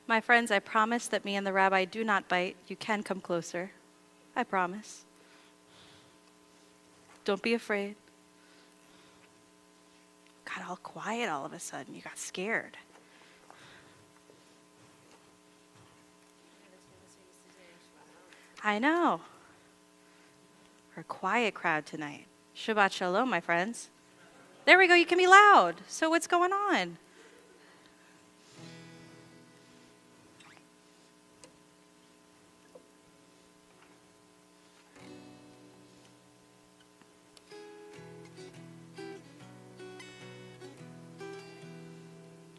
My friends, I promise that me and the rabbi do not bite. You can come closer. I promise. Don't be afraid. Got all quiet all of a sudden. You got scared. I know. We're a quiet crowd tonight. Shabbat Shalom, my friends. There we go. You can be loud. So what's going on?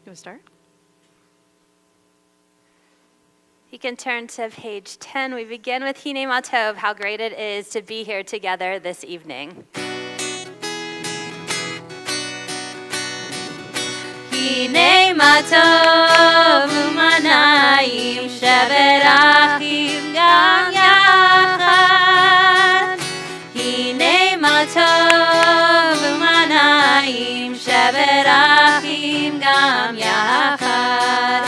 You want to start? You can turn to page 10. We begin with Hine Matov, how great it is to be here together this evening. Hine Matov u'manayim shevet achim gam yachad. Hine Matov u'manayim shevet achim gam yachad.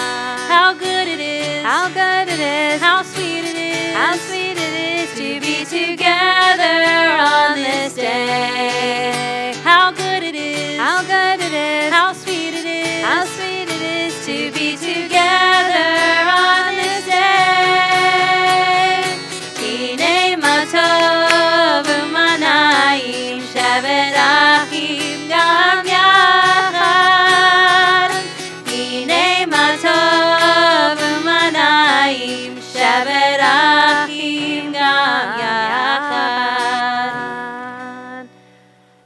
How good it is, how good it is, how sweet it is, how sweet it is to be together on this day. How good it is, how good it is, how sweet it is, how sweet it is to be together on this day. Hine matov u'manayim shevet achim gam yachad. Hine matov u'manayim shevet achim gam yachad.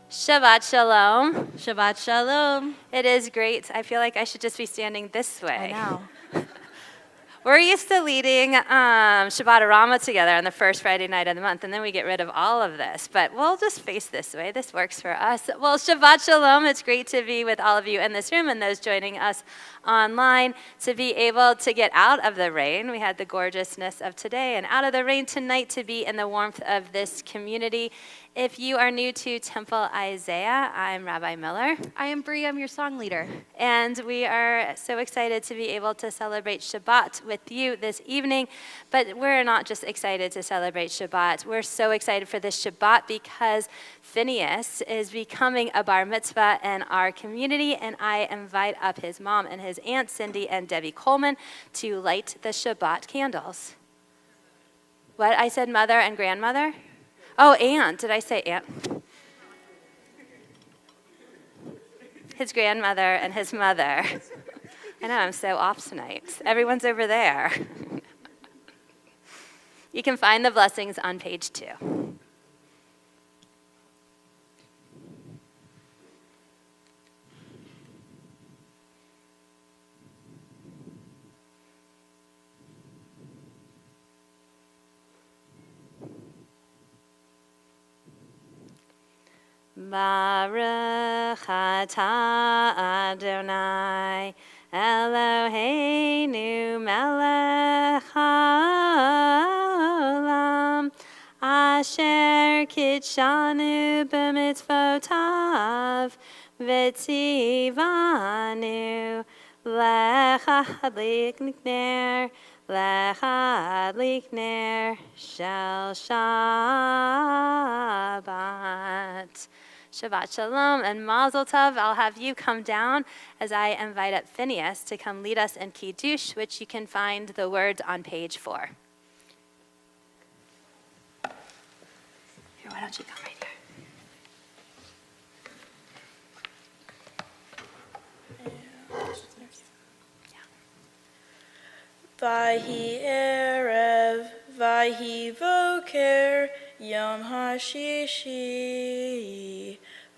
Shabbat Shalom. Shabbat Shalom. It is great. I feel like I should just be standing this way. I know. We're used to leading Shabbat Arama together on the first Friday night of the month, and then we get rid of all of this. But we'll just face this way. This works for us. Well, Shabbat Shalom. It's great to be with all of you in this room and those joining us online, to be able to get out of the rain. We had the gorgeousness of today, and out of the rain tonight, to be in the warmth of this community. If you are new to Temple Isaiah, I'm Rabbi Miller. I am Bree. I'm your song leader. And we are so excited to be able to celebrate Shabbat with you this evening. But we're not just excited to celebrate Shabbat. We're so excited for this Shabbat because Phineas is becoming a bar mitzvah in our community, and I invite up his mom and his aunt, Cindy and Debbie Coleman, to light the Shabbat candles. What? I said mother and grandmother? Oh, aunt. Did I say aunt? His grandmother and his mother. I know, I'm so off tonight. Everyone's over there. You can find the blessings on page 2. Baruch atah Adonai Eloheinu melech haolam asher kitshanu b'mitzvotav v'tzivanu lechadlik ner shel Shabbat. Shabbat Shalom and Mazel Tov. I'll have you come down as I invite up Phineas to come lead us in Kiddush, which you can find the words on page 4. Here, why don't you come right here? Vayhi erev, vayhi voker, Yom HaShishi,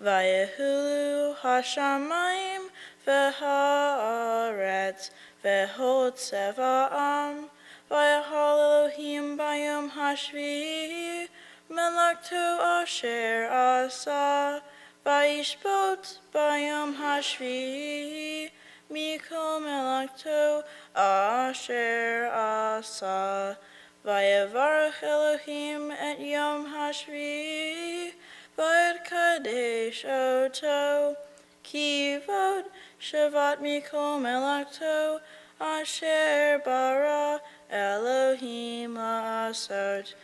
Vayehulu Hashamayim v'haaretz v'hotzev ha'am, Vayachal Elohim bayom hashvi'i, Melakto asher asa, Vayishbot bayom hashvi'i, Mikol melakto asher asa. Vayevarach Elohim et Yom HaShvi'i, Vayikadesh oto, Ki vod Shavat Mikol melakto Asher bara Elohim la'asot.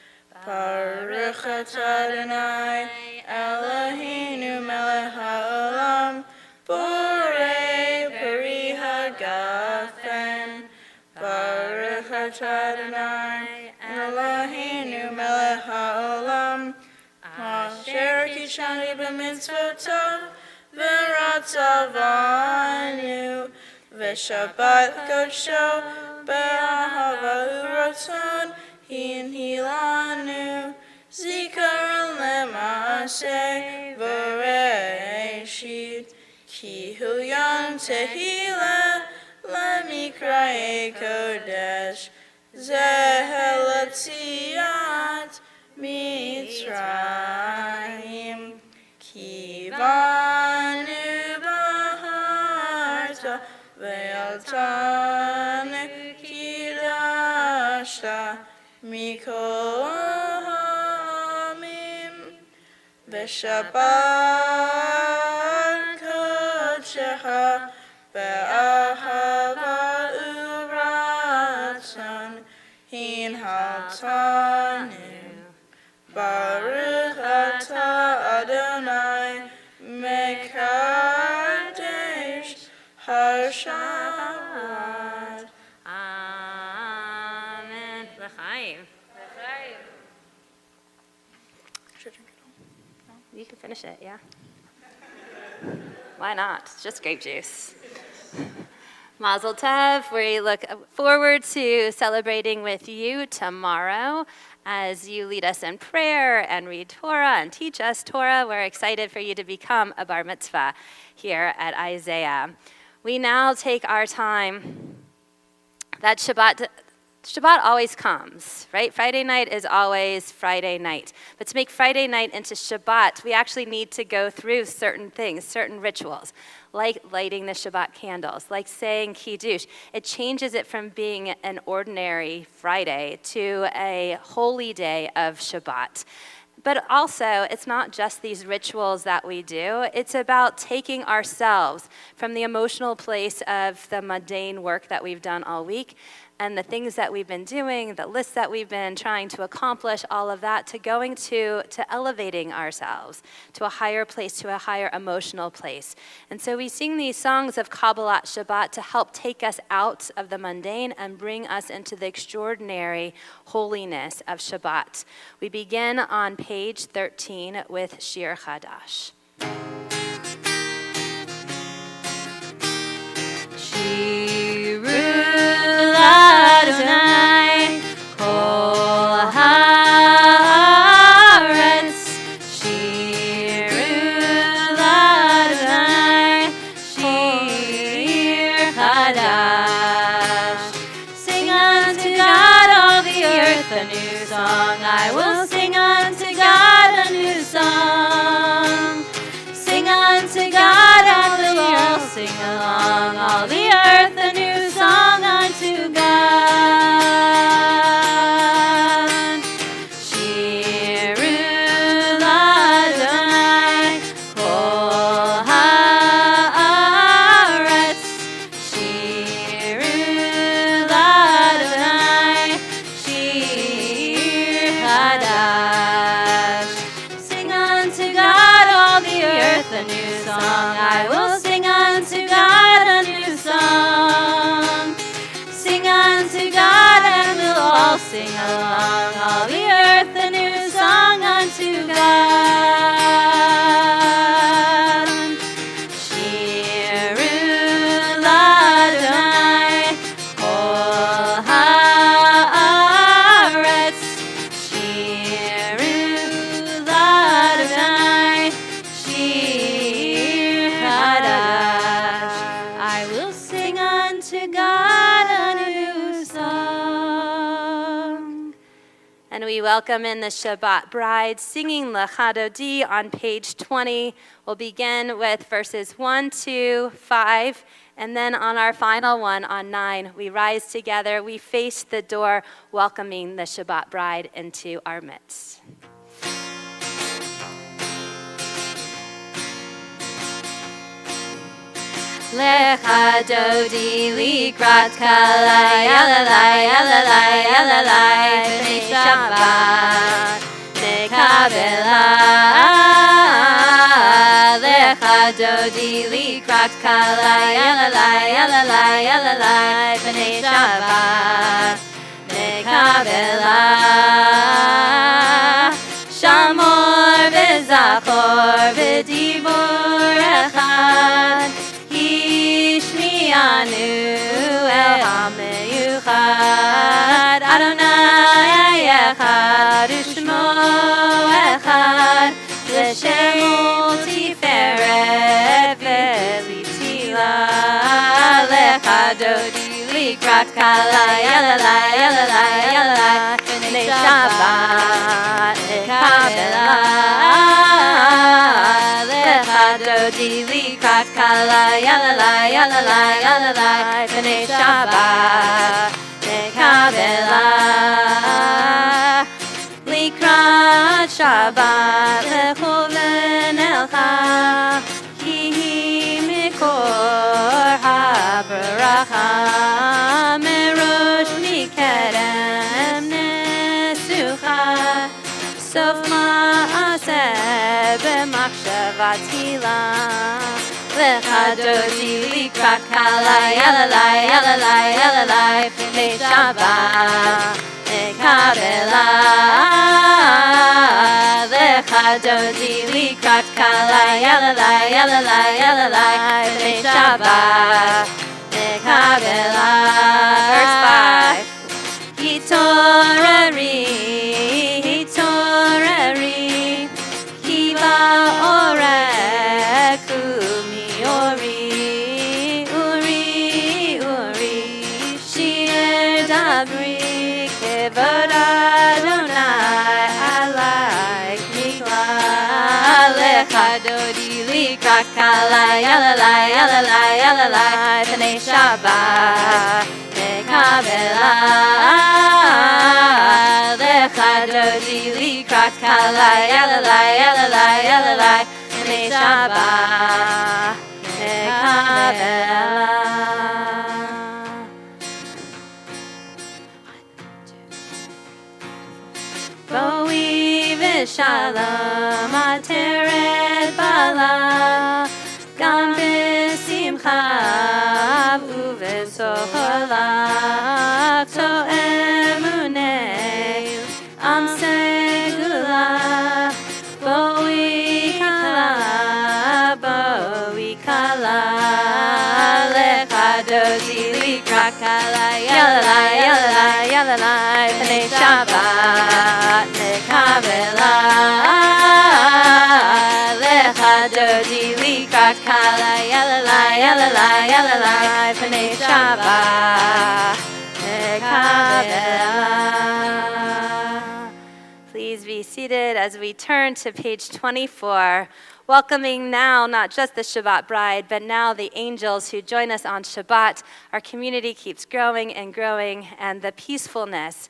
Baruch atah Adonai Eloheinu melech haolam borei peri hagafen. Baruch atah Adonai Eloheinu melech haolam asher kishani b'mitzvotav v'ratzavanu v'shabbat kodsho be'ahava u'ratzon hinhilanu zikaron lema'aseh v'reishit ki hu yom tehillah lemikrae kodesh zehelatziat mitzrayim ki banu baharta ve'altanu kidashta mikol hamim v'shabbat kodshecha be'ahava u'ratzon hinhaltanu. Baruch atah Adonai mekadesh hashabbat. Amen. L'chaim. Should I drink it all? You can finish it, yeah. Why not? It's just grape juice. Mazel Tov. We look forward to celebrating with you tomorrow as you lead us in prayer and read Torah and teach us Torah. We're excited for you to become a bar mitzvah here at Isaiah. We now take our time that Shabbat always comes, right? Friday night is always Friday night. But to make Friday night into Shabbat, we actually need to go through certain things, certain rituals, like lighting the Shabbat candles, like saying Kiddush. It changes it from being an ordinary Friday to a holy day of Shabbat. But also, it's not just these rituals that we do. It's about taking ourselves from the emotional place of the mundane work that we've done all week and the things that we've been doing, the lists that we've been trying to accomplish, all of that, to going to elevating ourselves to a higher place, to a higher emotional place. And so we sing these songs of Kabbalat Shabbat to help take us out of the mundane and bring us into the extraordinary holiness of Shabbat. We begin on page 13 with Shir Chadash. Adonai, Kol Haaretz, Shiru Adonai, Shir Chadash. Sing unto God all the earth a new song. I will sing unto God a new song. Sing unto God and we'll all sing along. All the earth a new song unto God. Shiru Adonai, Kol Haaretz, Shiru Adonai, Shir Chadash. Sing unto God all the earth a new song. I will sing unto God a new song. Sing unto God and we'll all sing along. All the earth a new song unto God. Shiru Adonai, Kol Haaretz, Shiru Adonai, Shir Chadash. I will sing unto God a new song. And we welcome in the Shabbat bride singing L'Chadodi on page 20. We'll begin with verses 1, 2, 5, and then on our final one on 9, we rise together, we face the door, welcoming the Shabbat bride into our midst. Lecha dodi likrat kalai yalalai yalalai yalalai b'nei Shabbat nekabela. Lecha dodi likrat kalai yalalai yalalai yalalai b'nei Shabbat nekabela. Shamor v'zachor v'dibur echad Hishmianu el ha-meyuchad Adonai echad u'shmo echad L'shem tiferet v'litila Lecha dodi likrat kalai yalalai yalalai yalalai b'nei Shabbat nekabela. Lecha dodi likrat kalai yalalai yalalai yalalai b'nei Shabbat nekabela. Likrat Shabbat lechol v'nelcha ki hi mikor ha-baracha merosh mikedem nesucha sof ma'aseh b'machshavat tila. Lecha dodi likrat kalai yalalai yalalai yalalai b'nei Shabbat nekabela. Lecha dodi likrat kalai yalalai yalalai yalalai b'nei Shabbat nekabela. Verse 5. Hitorari, hitorari, kiva orek umiori, uri, uri, shir dabri, kevod Adonai, alai mikla. Lecha dodi likrat kalai yalalai yalalai yalalai b'nei Shabbat nekabela. Lecha dodi likrat kalai yalalai yalalai yalalai b'nei Shabbat nekabela. Boi v'shalom ateret bala gam b'simcha u'v'soholach to emunei am segula. Boi kala lecha dodi likrat kalai yalalai yalalai yalalai b'nei Shabbat nekabela. Lecha dodi likrat kalai yalalai yalalai yalalai b'nei Shabbat nekabela. Please be seated as we turn to page 24, welcoming now not just the Shabbat bride, but now the angels who join us on Shabbat. Our community keeps growing and growing, and the peacefulness,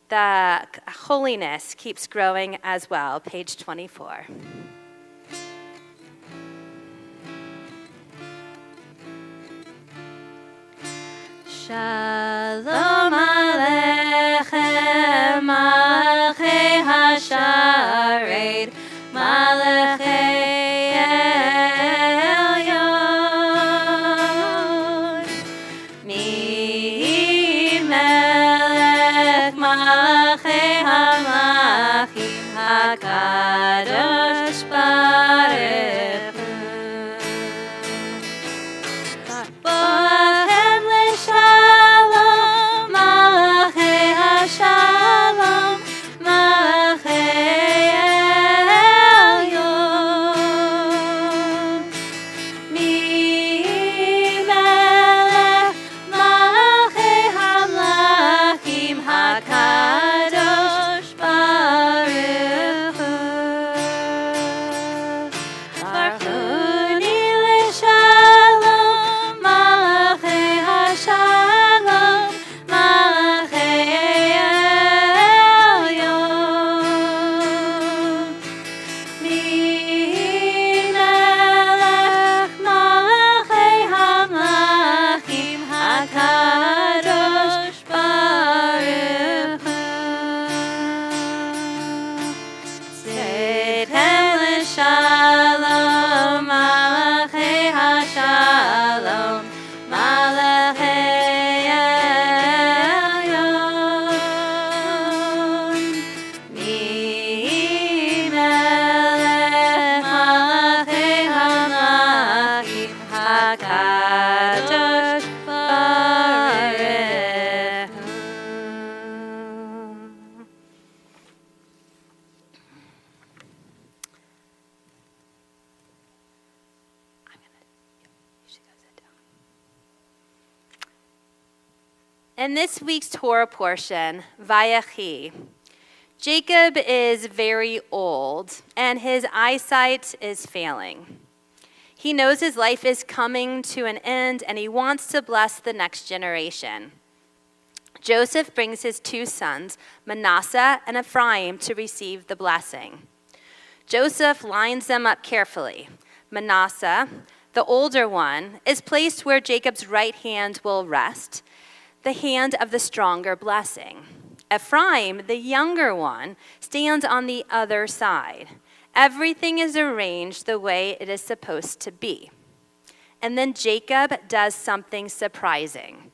the holiness keeps growing as well. Page 24. Shalom Aleichem, Malachei Hashared, Malachei Elyon. Mi Melech Malachei Hamalachim, HaKadosh Baruch Hu. Bohem leShalom, In this week's Torah portion, Vayechi, Jacob is very old and his eyesight is failing. He knows his life is coming to an end and he wants to bless the next generation. Joseph brings his 2 sons, Manasseh and Ephraim, to receive the blessing. Joseph lines them up carefully. Manasseh, the older one, is placed where Jacob's right hand will rest, the hand of the stronger blessing. Ephraim, the younger one, stands on the other side. Everything is arranged the way it is supposed to be. And then Jacob does something surprising.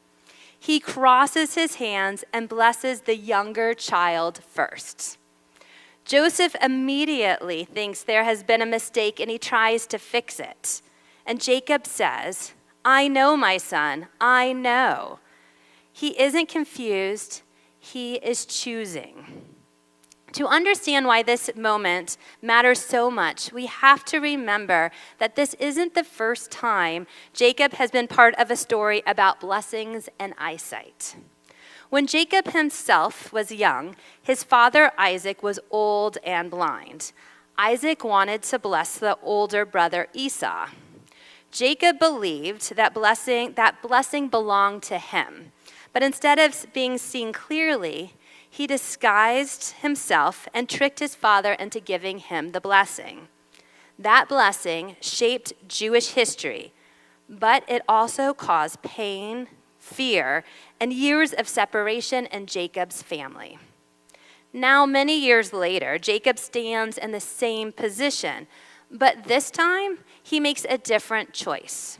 He crosses his hands and blesses the younger child first. Joseph immediately thinks there has been a mistake and he tries to fix it. And Jacob says, "I know, my son, I know." He isn't confused, he is choosing. To understand why this moment matters so much, we have to remember that this isn't the first time Jacob has been part of a story about blessings and eyesight. When Jacob himself was young, his father Isaac was old and blind. Isaac wanted to bless the older brother Esau. Jacob believed that blessing belonged to him, but instead of being seen clearly, he disguised himself and tricked his father into giving him the blessing. That blessing shaped Jewish history, but it also caused pain, fear, and years of separation in Jacob's family. Now, many years later, Jacob stands in the same position, but this time he makes a different choice.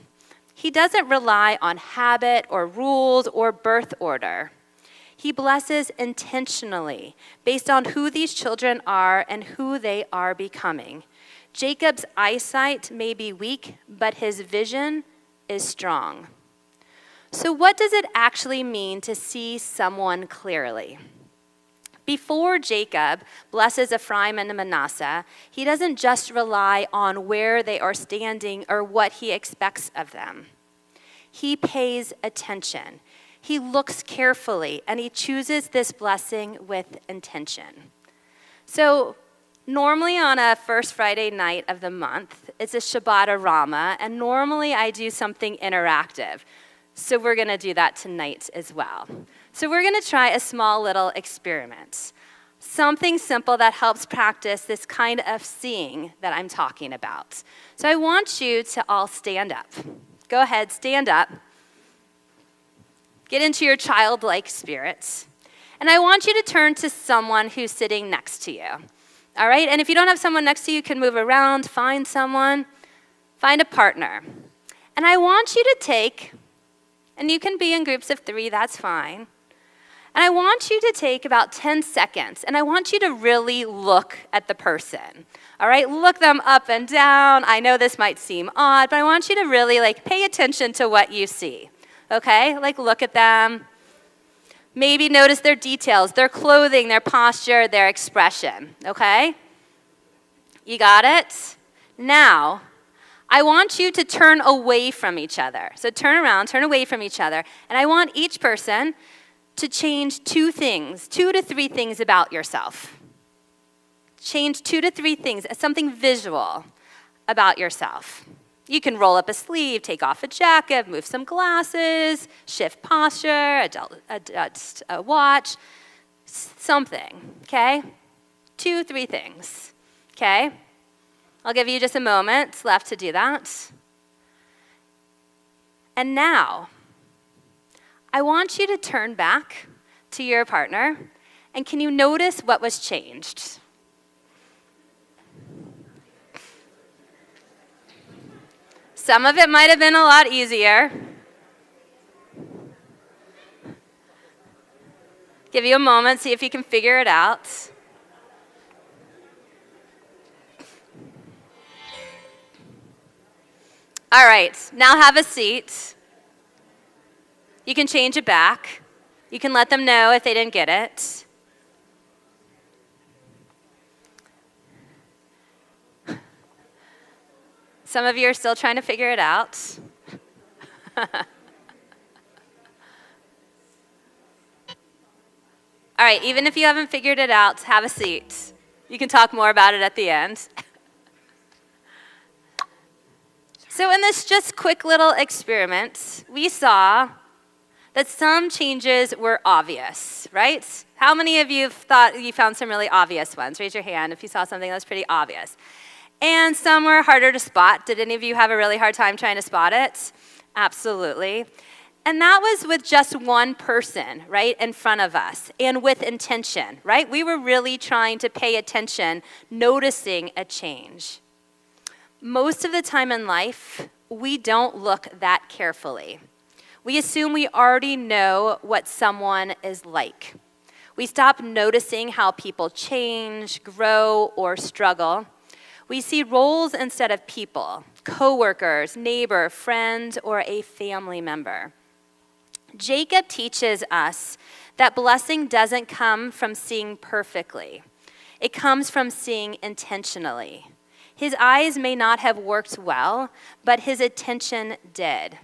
He doesn't rely on habit or rules or birth order. He blesses intentionally based on who these children are and who they are becoming. Jacob's eyesight may be weak, but his vision is strong. So what does it actually mean to see someone clearly? Before Jacob blesses Ephraim and Manasseh, he doesn't just rely on where they are standing or what he expects of them. He pays attention. He looks carefully, and he chooses this blessing with intention. So normally on a first Friday night of the month, it's a Shabbat Rama, and normally I do something interactive. So we're going to do that tonight as well. So we're going to try a small little experiment. Something simple that helps practice this kind of seeing that I'm talking about. So I want you to all stand up. Go ahead, stand up. Get into your childlike spirits. And I want you to turn to someone who's sitting next to you. All right? And if you don't have someone next to you, you can move around, find someone, find a partner. And I want you to take, and you can be in groups of 3, that's fine. And I want you to take about 10 seconds, and I want you to really look at the person. All right? Look them up and down. I know this might seem odd, but I want you to really pay attention to what you see. Okay? Look at them. Maybe notice their details, their clothing, their posture, their expression. Okay? You got it? Now, I want you to turn away from each other. So turn around, turn away from each other. And I want each person to change 2 things, 2 to 3 things about yourself. Change 2 to 3 things, something visual about yourself. You can roll up a sleeve, take off a jacket, move some glasses, shift posture, adjust a watch, something, okay? 2, 3 things, okay? I'll give you just a moment left to do that. And now, I want you to turn back to your partner, and can you notice what was changed? Some of it might have been a lot easier. Give you a moment, see if you can figure it out. All right, now have a seat. You can change it back. You can let them know if they didn't get it. Some of you are still trying to figure it out. All right, even if you haven't figured it out, have a seat. You can talk more about it at the end. So in this just quick little experiment, we saw that some changes were obvious, right? How many of you thought you found some really obvious ones? Raise your hand if you saw something that was pretty obvious. And some were harder to spot. Did any of you have a really hard time trying to spot it? Absolutely. And that was with just one person, right, in front of us, and with intention, right? We were really trying to pay attention, noticing a change. Most of the time in life, we don't look that carefully. We assume we already know what someone is like. We stop noticing how people change, grow, or struggle. We see roles instead of people, coworkers, neighbor, friend, or a family member. Jacob teaches us that blessing doesn't come from seeing perfectly. It comes from seeing intentionally. His eyes may not have worked well, but his attention did.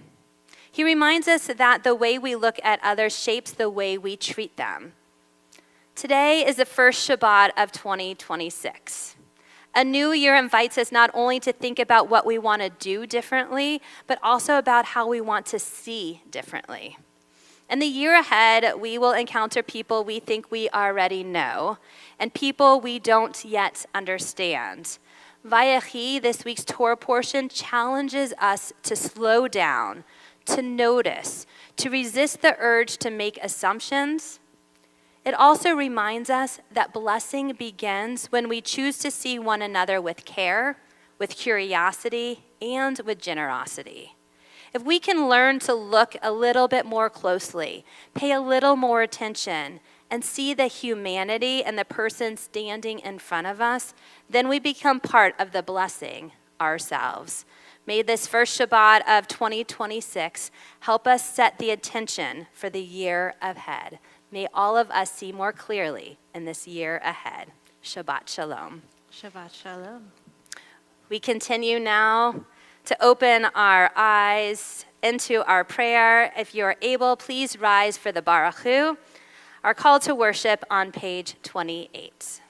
He reminds us that the way we look at others shapes the way we treat them. Today is the first Shabbat of 2026. A new year invites us not only to think about what we want to do differently, but also about how we want to see differently. In the year ahead, we will encounter people we think we already know, and people we don't yet understand. Vayechi, this week's Torah portion, challenges us to slow down, to notice, to resist the urge to make assumptions. It also reminds us that blessing begins when we choose to see one another with care, with curiosity, and with generosity. If we can learn to look a little bit more closely, pay a little more attention, and see the humanity in the person standing in front of us, then we become part of the blessing ourselves. May this first Shabbat of 2026 help us set the intention for the year ahead. May all of us see more clearly in this year ahead. Shabbat Shalom. Shabbat Shalom. We continue now to open our eyes into our prayer. If you are able, please rise for the Baruch Hu, our call to worship on page 28.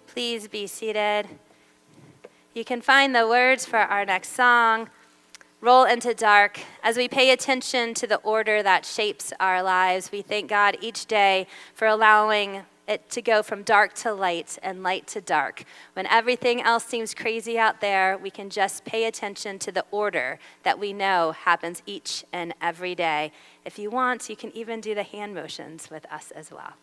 Please be seated. You can find the words for our next song, Roll into Dark. As we pay attention to the order that shapes our lives, we thank God each day for allowing it to go from dark to light and light to dark. When everything else seems crazy out there, we can just pay attention to the order that we know happens each and every day. If you want, you can even do the hand motions with us as well.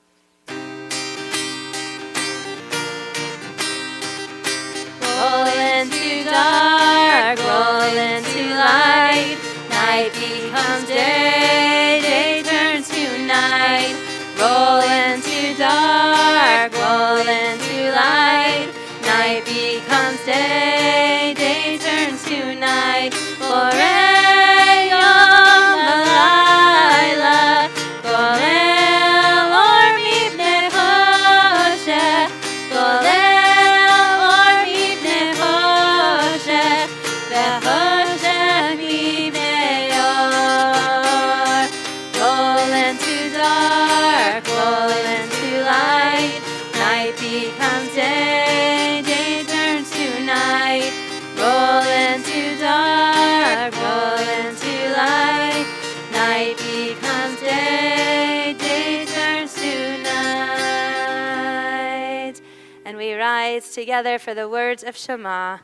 Roll into dark, roll into light. Night becomes day, day turns to night. Roll into dark, roll into light. Night becomes day, day turns to night. Borei yom v'layla, golel or mipnei choshech, golel or mipnei choshech, v'choshech mipnei or. Roll into dark, roll into light. Night becomes day, day turns to night. rise together for the words of Shema.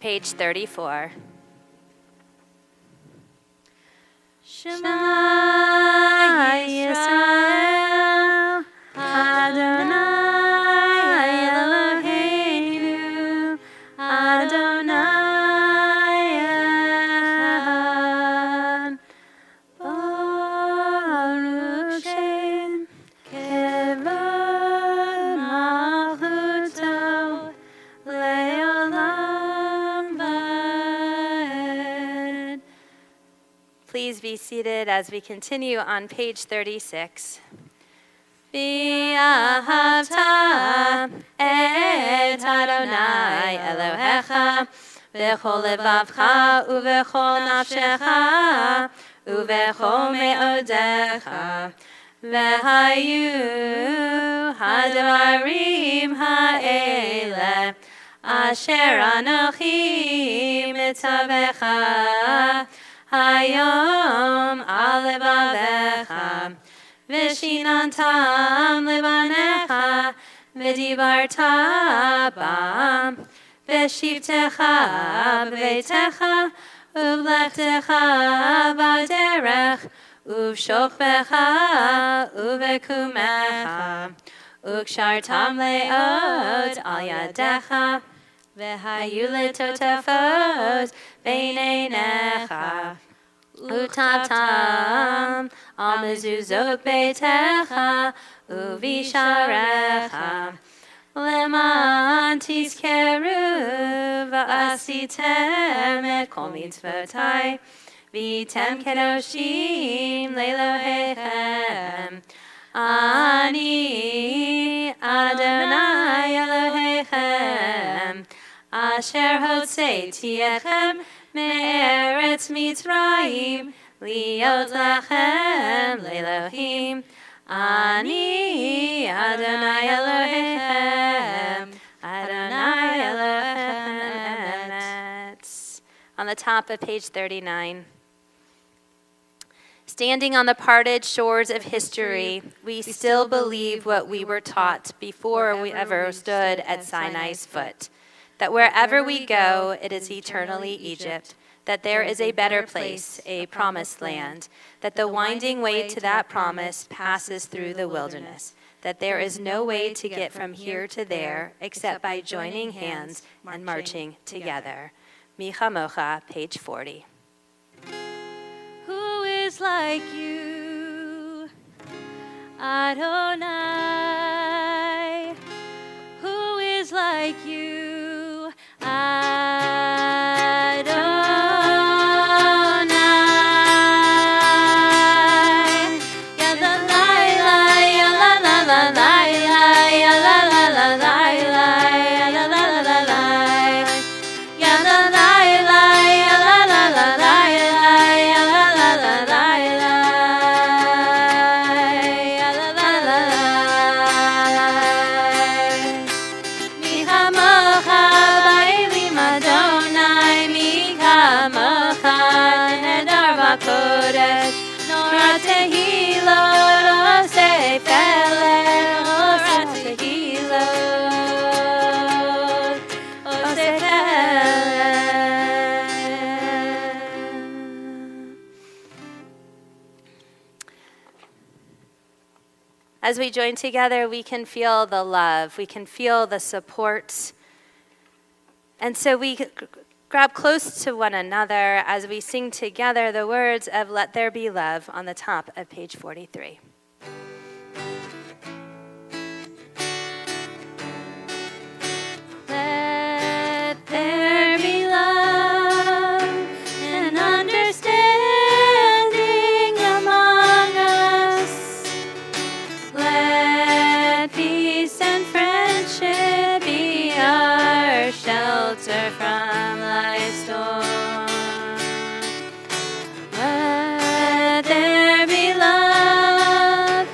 Page 34. Shema Yisrael, Adonai Eloheinu, Adonai Echad. Baruch Shem Kevod Malchuto Le'olam Va'ed. Please be seated as we continue on page 36. V'ahavta et Adonai Elohecha v'chol levavcha uv'chol nafshecha uv'chol me'odecha v'hayu hadarim ha'ele asher anochi mitzavecha hayom al levavecha v'shinantam levanecha v'dibarta bam v'shivtecha b'veitecha uv'lechtecha b'derech uv'shokbecha uv'ekumecha ukshartam le'ot al yadecha v'hayu letotefot b'neinecha utaptam al mezuzot beitecha uvisharecha leman tizkeru v'asitem et kol mitzvotai v'tem kedoshim le'elohechem ani Adonai Elohechem asher hotzeiti echem me'eretz Mitzrayim liot lachem le'elohim ani Adonai Elohechem Adonai Elohechem emet. On the top of page 39. Standing on the parted shores of history, we still believe what we were taught before we ever stood at Sinai's foot, that wherever we go, it is eternally Egypt, that there is a better place, a promised land, that the winding way to that promise passes through the wilderness, that there is no way to get from here to there except by joining hands and marching together. Micha Mocha, page 40. Who is like you, Adonai? Who is like you, Adonai? Ya la la la, ya la la la la, ya la la la la, ya la la la la la, ya la la la, ya la la la la, ya la la la la, ya la la la la. Mi hamocha ba'elim Adonai, mi hamocha nehedar v'kodesh, nora tehilot osei felel, nora tehilot osei felel. As we join together, we can feel the love, we can feel the support. And so we grab close to one another as we sing together the words of Let There Be Love on the top of page 43. Let there be love and understanding among us. Let peace and friendship be our shelter from life's storm. Let there be love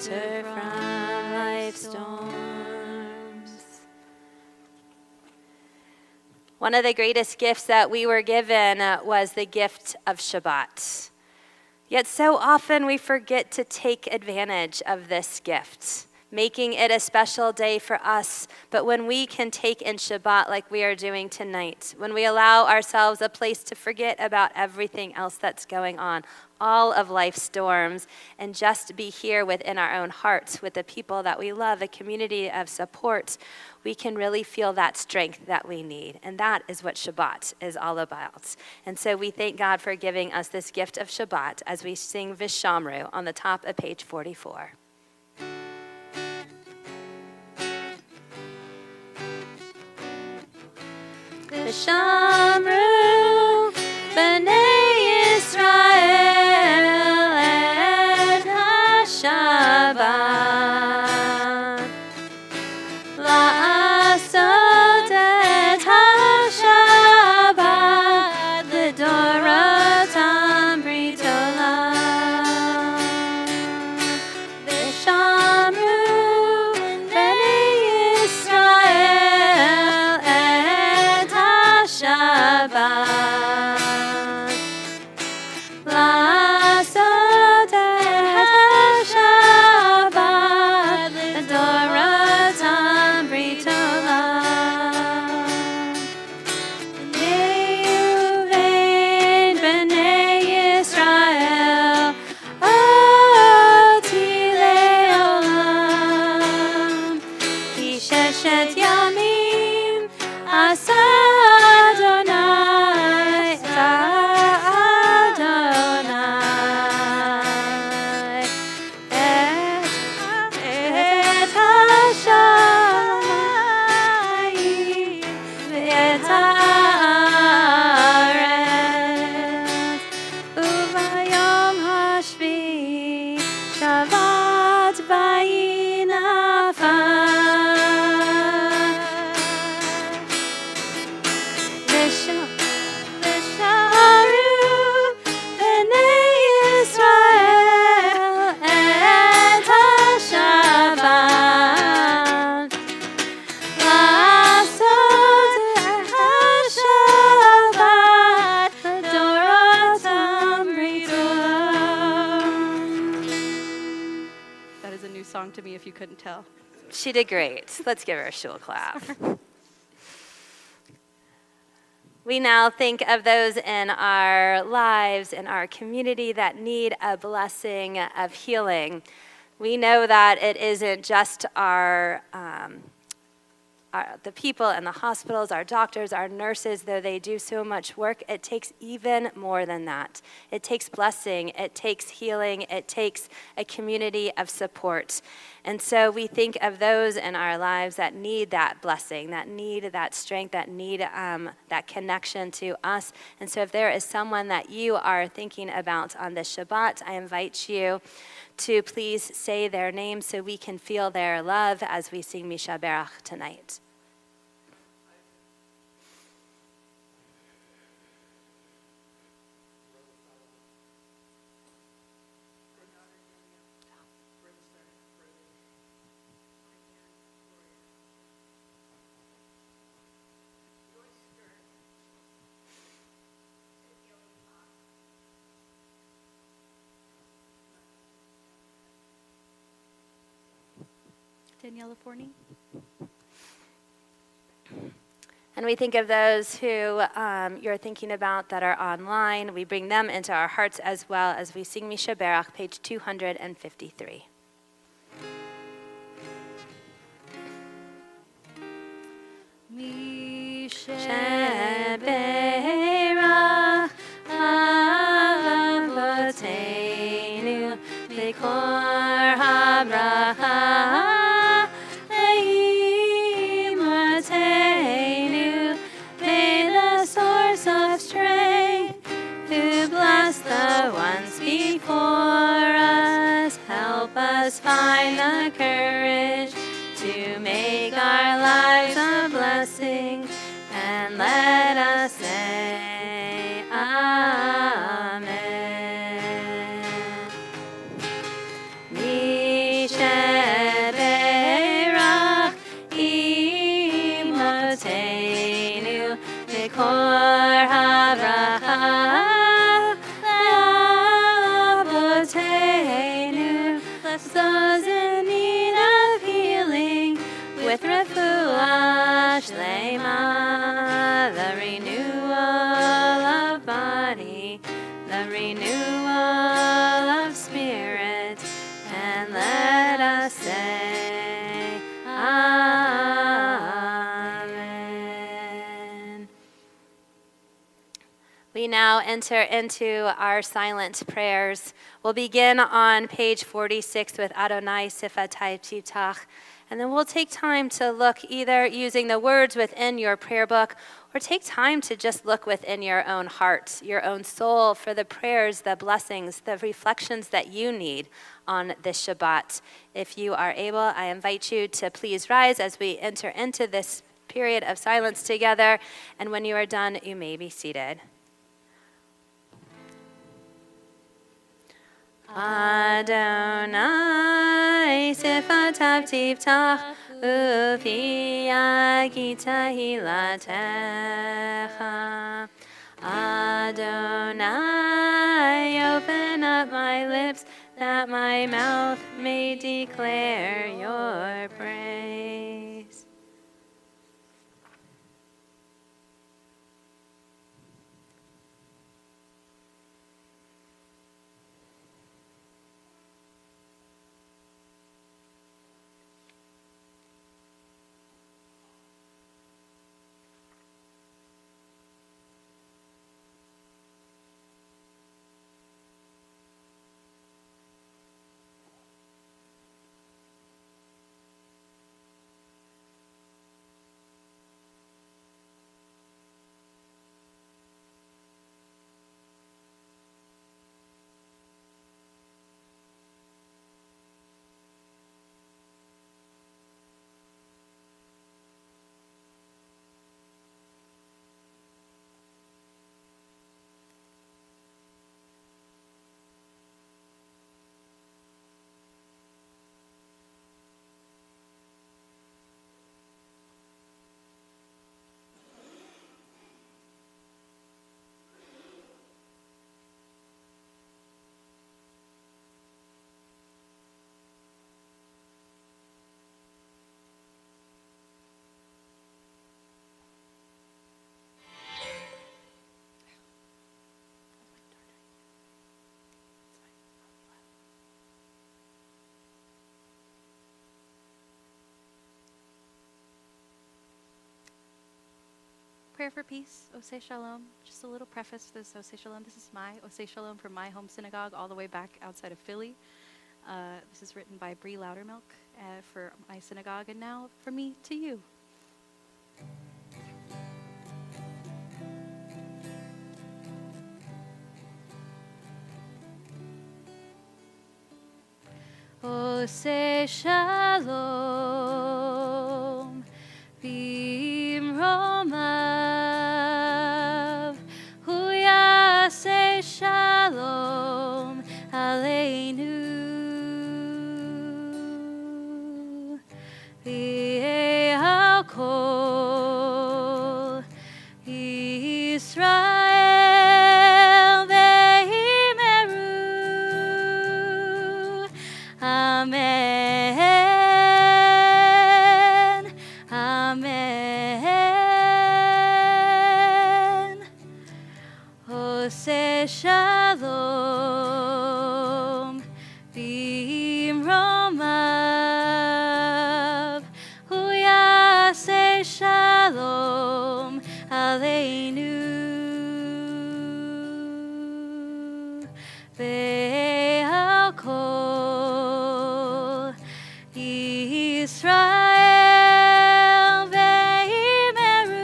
shelter from life's storms. One of the greatest gifts that we were given was the gift of Shabbat. Yet so often we forget to take advantage of this gift, making it a special day for us. But when we can take in Shabbat like we are doing tonight, when we allow ourselves a place to forget about everything else that's going on, all of life's storms, and just be here within our own hearts with the people that we love, a community of support, we can really feel that strength that we need. And that is what Shabbat is all about. And so we thank God for giving us this gift of Shabbat as we sing Vishamru on the top of page 44. Vishamru b'nei Yisrael et HaShabbat la'asot et HaShabbat l'dorotam brit olam. Vishamru b'nei Yisrael et HaShabbat la'asot et HaShabbat l'dorotam brit olam. B'nei Yisrael oti le'olam ki sheshet yamim asa Adonai et HaShamayim v'et haaretz uvayom hashvi Shabbat vayinafar. Vishamru b'nei Yisrael et HaShabbat la'asot et HaShabbat l'dorotam brit olam. That is a new song to me if you couldn't tell. She did great. Let's give her a shul clap. We now think of those in our lives, in our community that need a blessing of healing. We know that it isn't just the people in the hospitals, our doctors, our nurses, though they do so much work. It takes even more than that. It takes blessing, it takes healing, it takes a community of support. And so we think of those in our lives that need that blessing, that need that strength, that need that connection to us. And so if there is someone that you are thinking about on this Shabbat, I invite you to please say their name so we can feel their love as we sing Mishaberach tonight. Daniela Forney. And we think of those who you're thinking about that are online. We bring them into our hearts as well as we sing Mishaberach, page 253. Mishaberach Avotenu Likor HaBracha the ones before us, help us find the courage to make our lives a blessing, and let us say Amen. Mishaberach the renewal of spirit, and let us say, Amen. We now enter into our silent prayers. We'll begin on page 46 with Adonai Sifatai Ptitach, and then we'll take time to look either using the words within your prayer book or take time to just look within your own heart, your own soul for the prayers, the blessings, the reflections that you need on this Shabbat. If you are able, I invite you to please rise as we enter into this period of silence together, and when you are done, you may be seated. Adonai Sifatav Tiftach Ufi Yagita Hilatecha. Adonai, open up my lips that my mouth may declare your praise. Prayer for peace, Oseh Shalom. Just a little preface to this Oseh Shalom. This is my Oseh Shalom from my home synagogue all the way back outside of Philly. This is written by Bree Loudermilk for my synagogue, and now from me to you. Oseh Shalom, Bimromav, Hu Yaseh Shalom Aleinu, V'yeh HaKol Yisrael Ve'imeru, Amen, Amen. Oseh Shalom, Bimromav, Hu Yaseh Shalom Aleinu, Ve'yeh HaKol Yisrael Ve'imeru,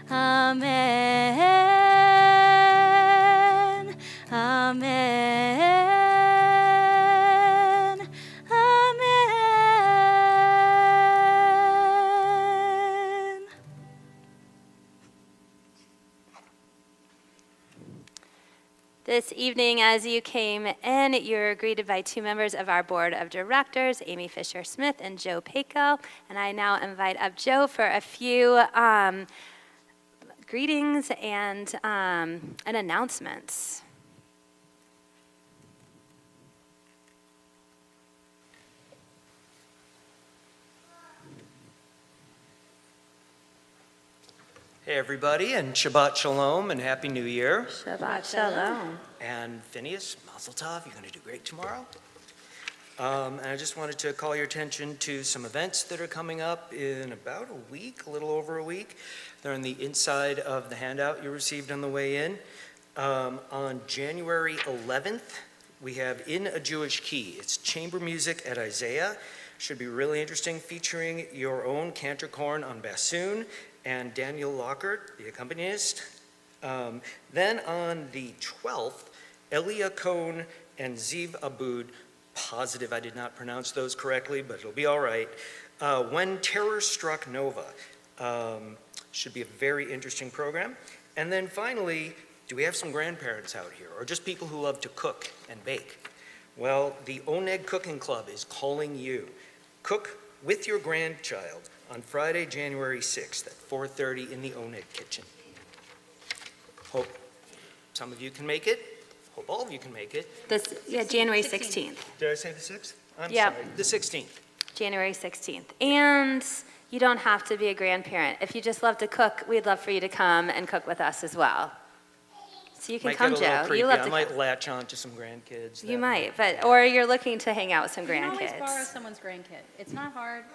Amen, Amen, Amen. This evening, as you came in, you're greeted by two members of our board of directors, Amy Fisher-Smith and Joe Pako. And I now invite up Joe for a few greetings and announcements. Hey everybody, and Shabbat Shalom and Happy New Year. Shabbat Shalom. And Phineas, Mazel Tov, you're going to do great tomorrow. And I just wanted to call your attention to some events that are coming up in about a week, a little over a week. They're on the inside of the handout you received on the way in. On January 11th, we have In a Jewish Key. It's chamber music at Isaiah. Should be really interesting, featuring your own Cantor Corn on bassoon and Daniel Lockhart, the accompanist. Then on the 12th, Elia Cohn and Ziv Aboud, positive I did not pronounce those correctly, but it'll be all right. When Terror Struck Nova. Should be a very interesting program. And then finally, do we have some grandparents out here, or just people who love to cook and bake? Well, the Oneg Cooking Club is calling you. Cook with your grandchild on Friday, January 6th at 4:30 in the Oneg kitchen. Hope some of you can make it. Hope all of you can make it. January 16th. Did I say the 6th? I'm Yep. sorry, the 16th. January 16th. And you don't have to be a grandparent. If you just love to cook, we'd love for you to come and cook with us as well. So you can Might come, get a little Joe. creepy. You love I to might cook. latch on to some grandkids. You that might, or you're looking to hang out with some You can always borrow grandkids. someone's grandkid. It's not hard.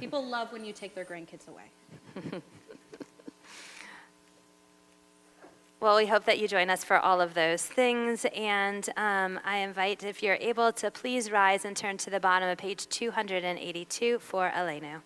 People love when you take their grandkids away. Well, we hope that you join us for all of those things. And I invite, if you're able, to please rise and turn to the bottom of page 282 for Aleinu.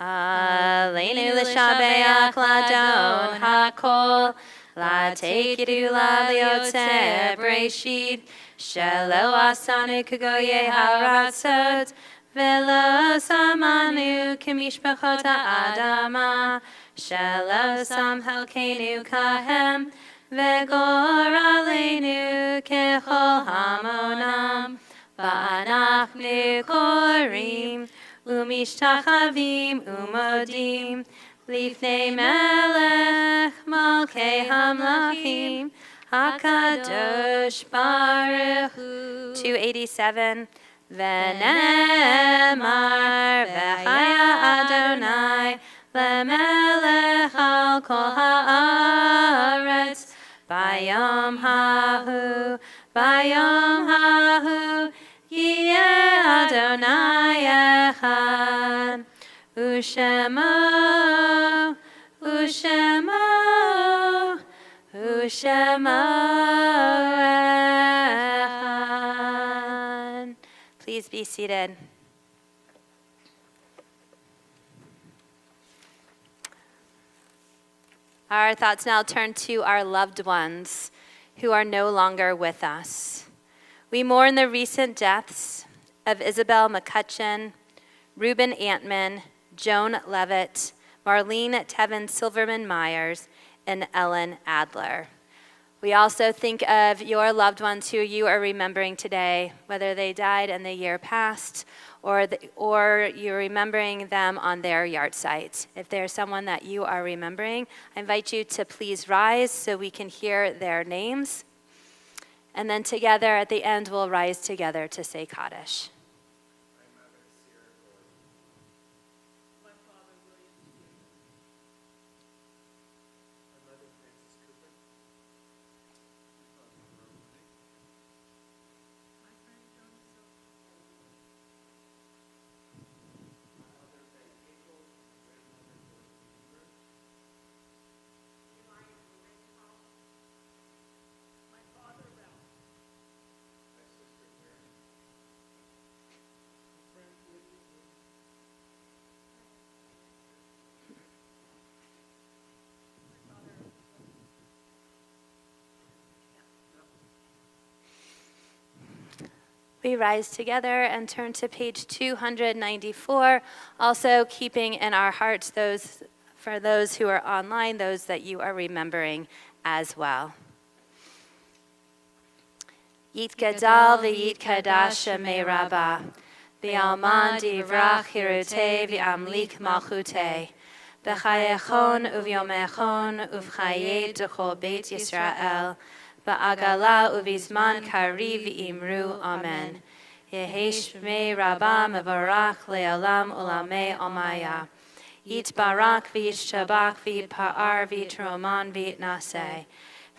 Aleinu l'shabeach ladon hakol, la tekidu la liotze breshid, shelo asanu kagoye haratzot, velo samanu kemishpachot ha'adama, shelo sam helkenu kahem, vegor aleinu kechol hamonam, va'anachnu korim, Umishtachavim umodim lifnei melech malkei hamlachim hakadosh baruch hu. 287 V'nemar v'chaya Adonai lemelech al kol haaretz bayom hahu Yeh Adonai echad, Ushemo echad. Please be seated. Our thoughts now turn to our loved ones who are no longer with us. We mourn the recent deaths of Isabel McCutcheon, Reuben Antman, Joan Levitt, Marlene Tevin Silverman Myers, and Ellen Adler. We also think of your loved ones who you are remembering today, whether they died in the year past or you're remembering them on their yard site. If there's someone that you are remembering, I invite you to please rise so we can hear their names. And then together at the end, we'll rise together to say Kaddish. We rise together and turn to page 294, also keeping in our hearts for those who are online, those that you are remembering as well. Yitgadal v'yitkadash shemei Rabbah, v'alman divrach hirutei v'amlik malchutei, v'chayechon uv'yomechon uv'chayei d'chol beit Yisrael, Va'agala uvizman kari v'imru, amen. Yehi Shmei Rabba Mevarach Le'olam Ulamei Omaya. Yit Barak V'yit Shabak V'yit Pa'ar V'yit Roman V'yit Naseh.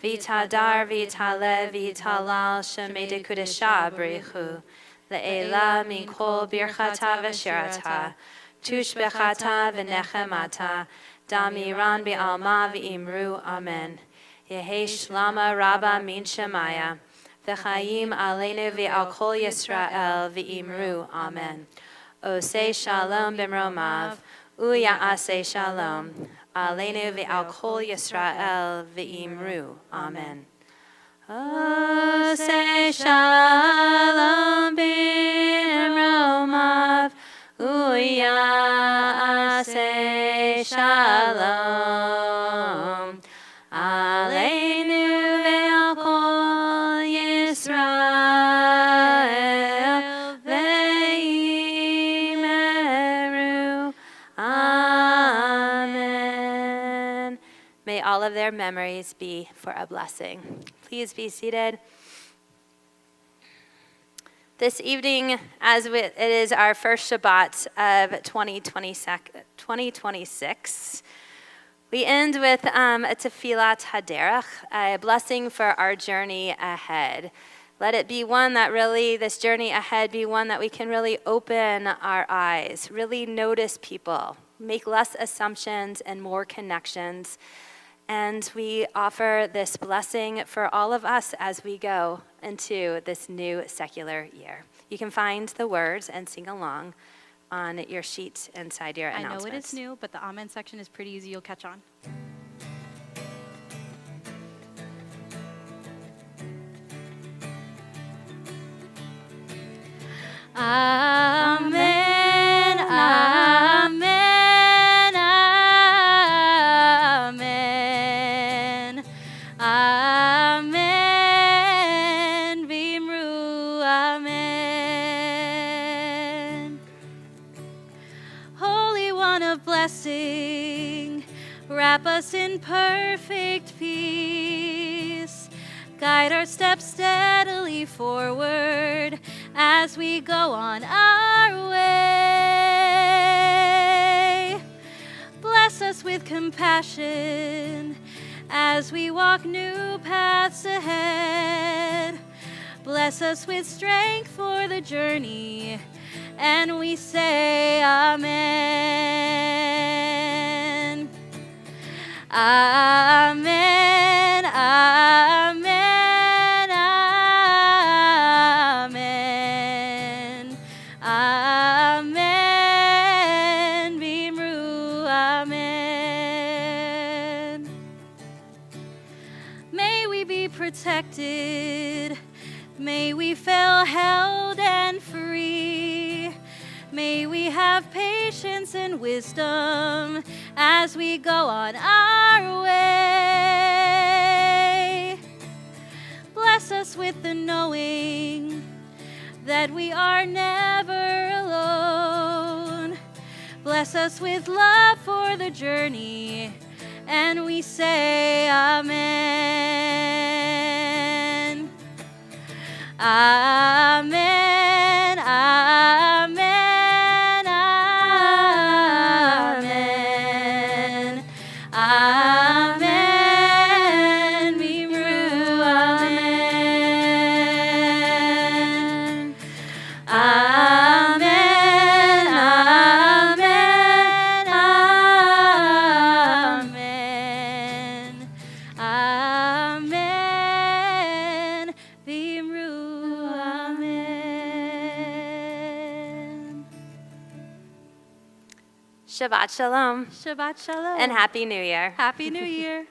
V'yit Hadar V'yit Halev V'yit Halal Shemei Dekudesha B'richu. Le'ela Min Kol Birchata V'shirata. Tushbechata V'nechemata. Damiran B'alma V'imru. Amen. Yehi Shlama Rabba Min Shemaya. V'chaim Aleinu V'al Kol Yisrael V'imru. Amen. Osei Shalom B'mromav. Uya'aseh Shalom. Aleinu V'al Kol Yisrael V'imru. Amen. Osei Shalom B'mromav. Uya'aseh Shalom. Aleinu V'al Kol Yisrael V'imru. Amen. May all of their memories be for a blessing. Please be seated. This evening, it is our first Shabbat of 2026, we end with a tefillat haderech, a blessing for our journey ahead. Let it be one that really, this journey ahead, be one that we can really open our eyes, really notice people, make less assumptions and more connections. And we offer this blessing for all of us as we go into this new secular year. You can find the words and sing along on your sheet inside your announcements. I know it is new, but the amen section is pretty easy. You'll catch on. Amen, amen, amen, amen, v'imru, amen. Holy One of blessing, wrap us in perfect peace. Guide our steps steadily forward as we go on our way. Bless us with compassion as we walk new paths ahead. Bless us with strength for the journey, and we say amen. Amen, amen, amen, amen, v'imru, amen. May we be protected, may we feel held and free. May we have patience and wisdom as we go on our way. Bless us with the knowing that we are never alone. Bless us with love for the journey, and we say amen. Amen, amen, amen, amen, v'imru, amen. Amen, amen, amen, amen, v'imru, amen. Shabbat Shalom Shabbat Shalom. and Happy New Year. Happy New Year.